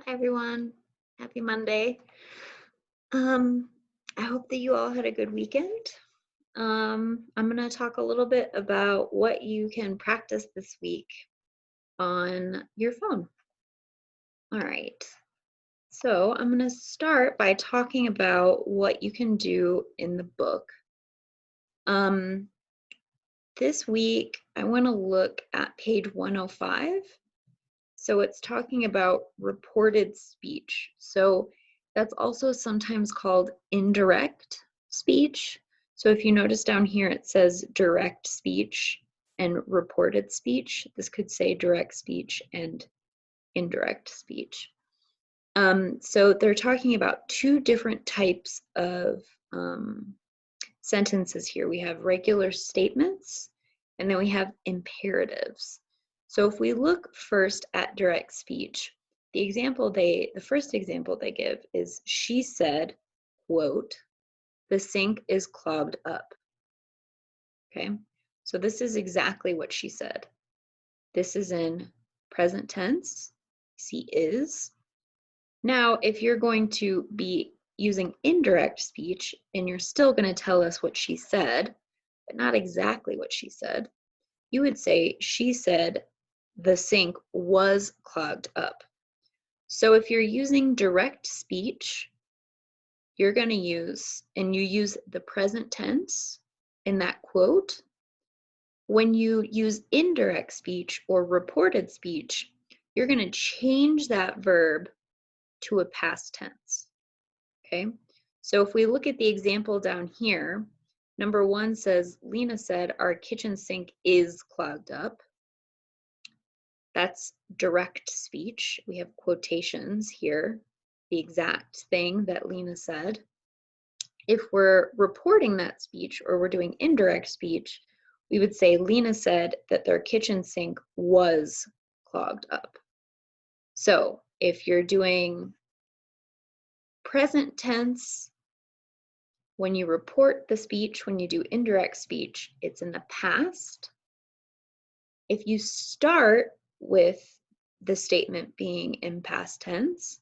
Hi everyone. Happy Monday. Um, I hope that you all had a good weekend. I'm going to talk a little bit about what you can practice this week on your phone. All right. So I'm going to start by talking about what you can do in the book. This week, I want to look at page 105. So it's talking about reported speech. So that's also sometimes called indirect speech. So if you notice down here, it says direct speech and reported speech. This could say direct speech and indirect speech. So they're talking about two different types of sentences here. We have regular statements, and then we have imperatives. So if we look first at direct speech, the first example they give is she said, quote, "The sink is clogged up." Okay, so this is exactly what she said. This is in present tense. See is. Now, if you're going to be using indirect speech and you're still going to tell us what she said, but not exactly what she said, you would say she said the sink was clogged up. So if you're using direct speech, you're going to use the present tense in that quote. When you use indirect speech or reported speech, you're going to change that verb to a past tense. Okay? So if we look at the example down here, number 1 says, Lena said, our kitchen sink is clogged up. That's direct speech. We have quotations here, the exact thing that Lena said. If we're reporting that speech or we're doing indirect speech, we would say Lena said that their kitchen sink was clogged up. So if you're doing present tense, when you report the speech, when you do indirect speech, it's in the past. If you start with the statement being in past tense,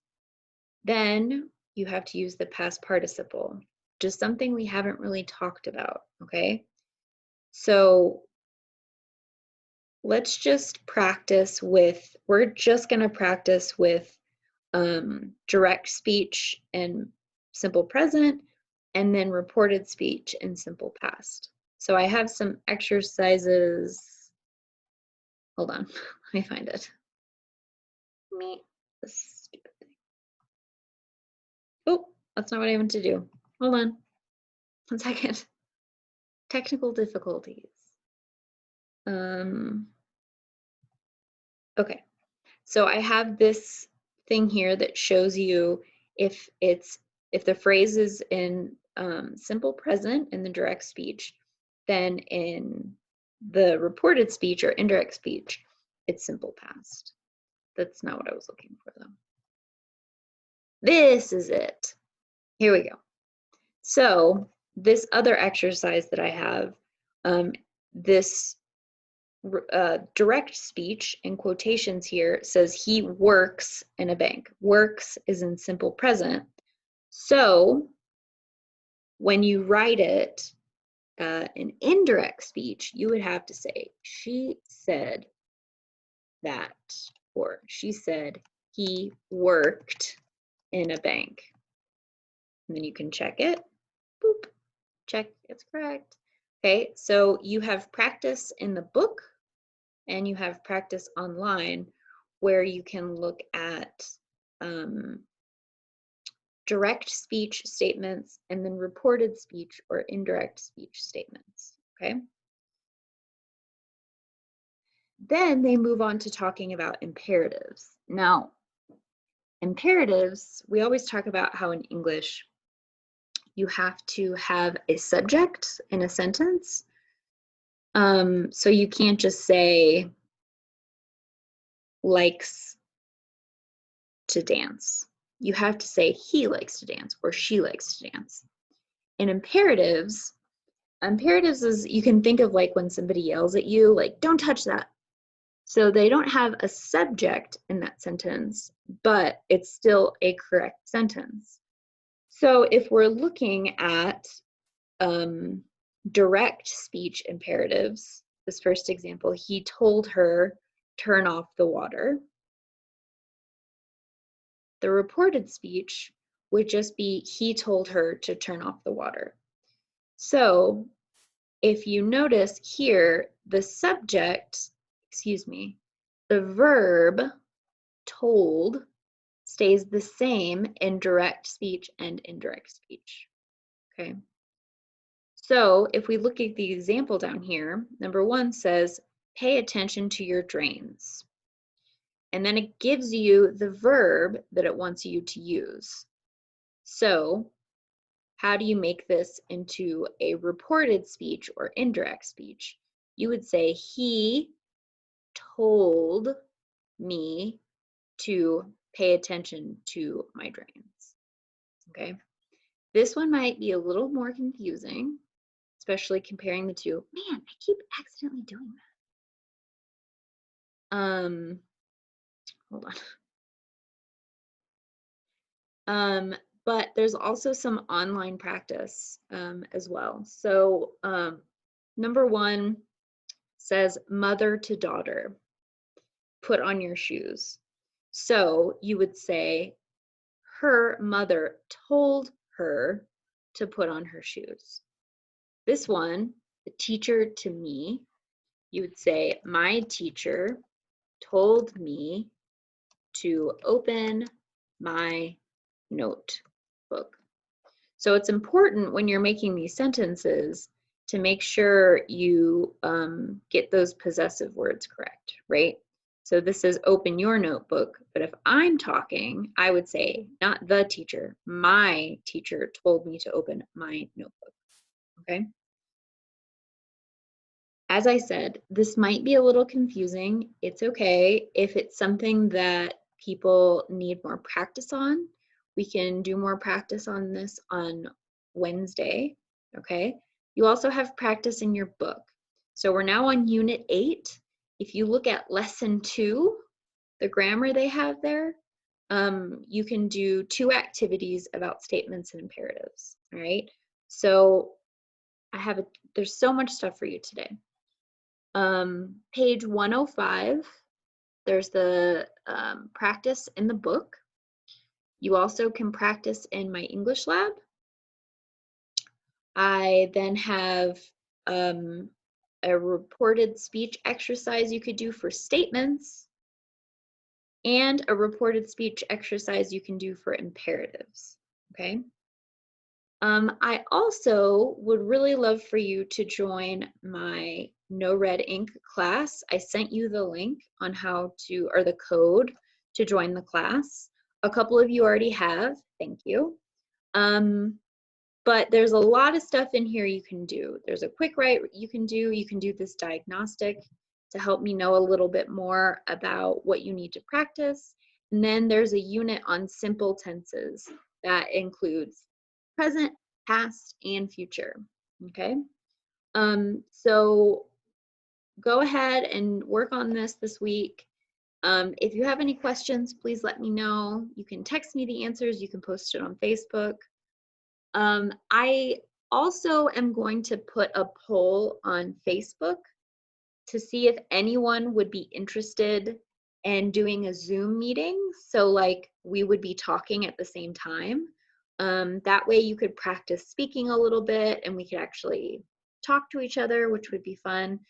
then you have to use the past participle, just something we haven't really talked about, okay? So let's just practice with, we're just gonna practice with direct speech and simple present, and then reported speech in simple past. So I have some exercises. Hold on, let me find it. This stupid thing. Oh, that's not what I meant to do. Hold on, 1 second. Technical difficulties. Okay, so I have this thing here that shows you if the phrase is in simple present in the direct speech, then in the reported speech or indirect speech, it's simple past. That's not what I was looking for though. This is it. Here we go. So this other exercise that I have, this direct speech in quotations here says he works in a bank. Works is in simple present. So when you write it in indirect speech, you would have to say, she said that, or she said he worked in a bank. And then you can check it. Boop. Check it's correct. Okay, so you have practice in the book and you have practice online where you can look at direct speech statements and then reported speech or indirect speech statements, okay? Then they move on to talking about imperatives. Now, imperatives, we always talk about how in English you have to have a subject in a sentence. So you can't just say likes to dance. You have to say he likes to dance or she likes to dance. In imperatives is, you can think of like when somebody yells at you, like, don't touch that. So they don't have a subject in that sentence, but it's still a correct sentence. So if we're looking at direct speech imperatives, this first example, he told her, turn off the water. The reported speech would just be, he told her to turn off the water. So if you notice here, the subject, the verb told stays the same in direct speech and indirect speech, okay? So if we look at the example down here, number 1 says, pay attention to your drains. And then it gives you the verb that it wants you to use. So how do you make this into a reported speech or indirect speech? You would say, he told me to pay attention to my drains, okay? This one might be a little more confusing, especially comparing the two. Man, I keep accidentally doing that. Hold on. But there's also some online practice as well. So number 1 says mother to daughter, put on your shoes. So you would say, her mother told her to put on her shoes. This one, the teacher to me, you would say, my teacher told me to open my notebook. So it's important when you're making these sentences to make sure you get those possessive words correct, right? So this is open your notebook, but if I'm talking, I would say, not the teacher, my teacher told me to open my notebook, okay? As I said, this might be a little confusing. It's okay. If it's something that people need more practice on, we can do more practice on this on Wednesday, okay? You also have practice in your book. So we're now on Unit 8. If you look at Lesson 2, the grammar they have there, you can do 2 activities about statements and imperatives, all right? So there's so much stuff for you today. Page 105, there's the practice in the book. You also can practice in my English lab. I then have a reported speech exercise you could do for statements and a reported speech exercise you can do for imperatives, okay? I also would really love for you to join my No Red Ink class. I sent you the link on how to, or the code to join the class. A couple of you already have, thank you. But there's a lot of stuff in here you can do. There's a quick write you can do this diagnostic to help me know a little bit more about what you need to practice. And then there's a unit on simple tenses that includes present, past, and future, okay? So go ahead and work on this week. If you have any questions, please let me know. You can text me the answers, you can post it on Facebook. I also am going to put a poll on Facebook to see if anyone would be interested in doing a Zoom meeting. So like we would be talking at the same time. That way you could practice speaking a little bit and we could actually talk to each other, which would be fun.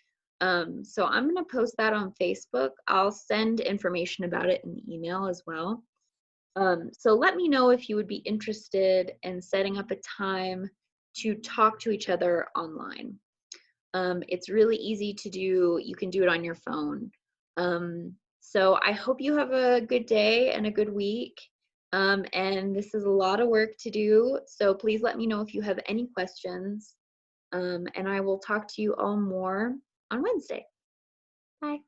So I'm gonna post that on Facebook. I'll send information about it in the email as well. So let me know if you would be interested in setting up a time to talk to each other online. It's really easy to do. You can do it on your phone. So I hope you have a good day and a good week. And this is a lot of work to do. So please let me know if you have any questions. And I will talk to you all more on Wednesday. Bye.